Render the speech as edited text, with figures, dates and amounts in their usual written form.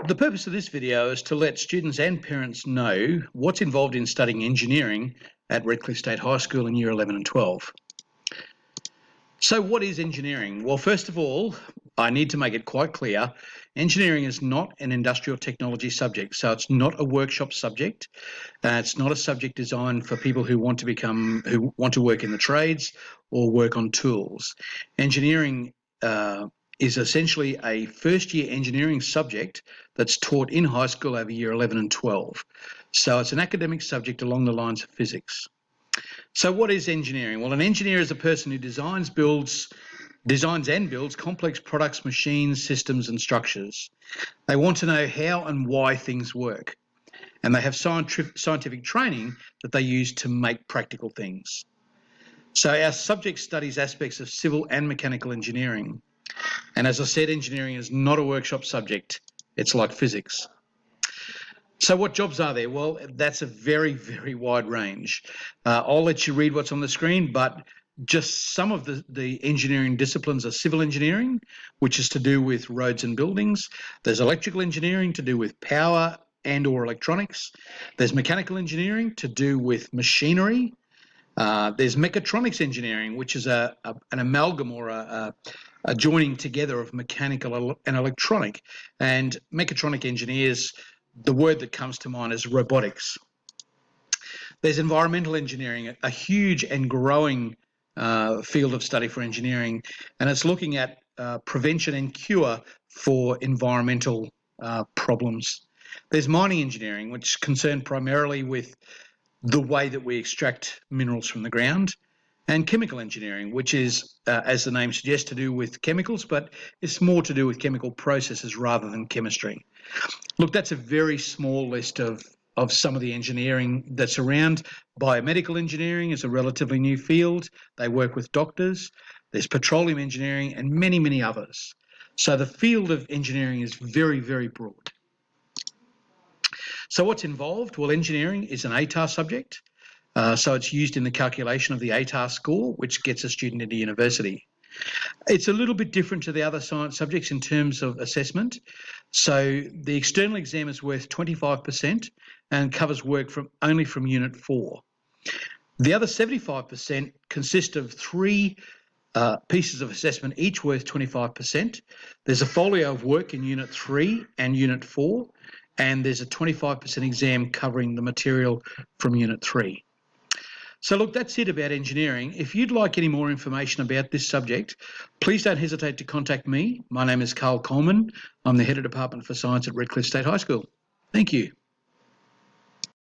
The purpose of this video is to let students and parents know what's involved in studying engineering at Redcliffe State High School in Year 11 and 12. So what is engineering? Well, first of all, I need to make it quite clear, engineering is not an industrial technology subject, so it's not a workshop subject. It's not a subject designed for people who want to work in the trades or work on tools. Engineering is essentially a first-year engineering subject that's taught in high school over Year 11 and 12. So it's an academic subject along the lines of physics. So what is engineering? Well, an engineer is a person who designs and builds complex products, machines, systems, and structures. They want to know how and why things work, and they have scientific training that they use to make practical things. So our subject studies aspects of civil and mechanical engineering. And as I said, engineering is not a workshop subject. It's like physics. So what jobs are there? Well, that's a very, very wide range. I'll let you read what's on the screen, but just some of the engineering disciplines are civil engineering, which is to do with roads and buildings. There's electrical engineering to do with power and or electronics. There's mechanical engineering to do with machinery. There's mechatronics engineering, which is an amalgam or a joining together of mechanical and electronic. And mechatronic engineers, the word that comes to mind is robotics. There's environmental engineering, a huge and growing field of study for engineering, and it's looking at prevention and cure for environmental problems. There's mining engineering, which is concerned primarily with the way that we extract minerals from the ground, and chemical engineering, which is, as the name suggests, to do with chemicals, but it's more to do with chemical processes rather than chemistry. Look, that's a very small list of some of the engineering that's around. Biomedical engineering is a relatively new field. They work with doctors. There's petroleum engineering and many, many others. So the field of engineering is very, very broad. So what's involved? Well, engineering is an ATAR subject. So it's used in the calculation of the ATAR score, which gets a student into university. It's a little bit different to the other science subjects in terms of assessment. So the external exam is worth 25% and covers work only from Unit 4. The other 75% consist of 3 pieces of assessment, each worth 25%. There's a folio of work in Unit 3 and Unit 4, and there's a 25% exam covering the material from Unit 3. So look, that's it about engineering. If you'd like any more information about this subject, please don't hesitate to contact me. My name is Carl Coleman. I'm the Head of Department for Science at Redcliffe State High School. Thank you.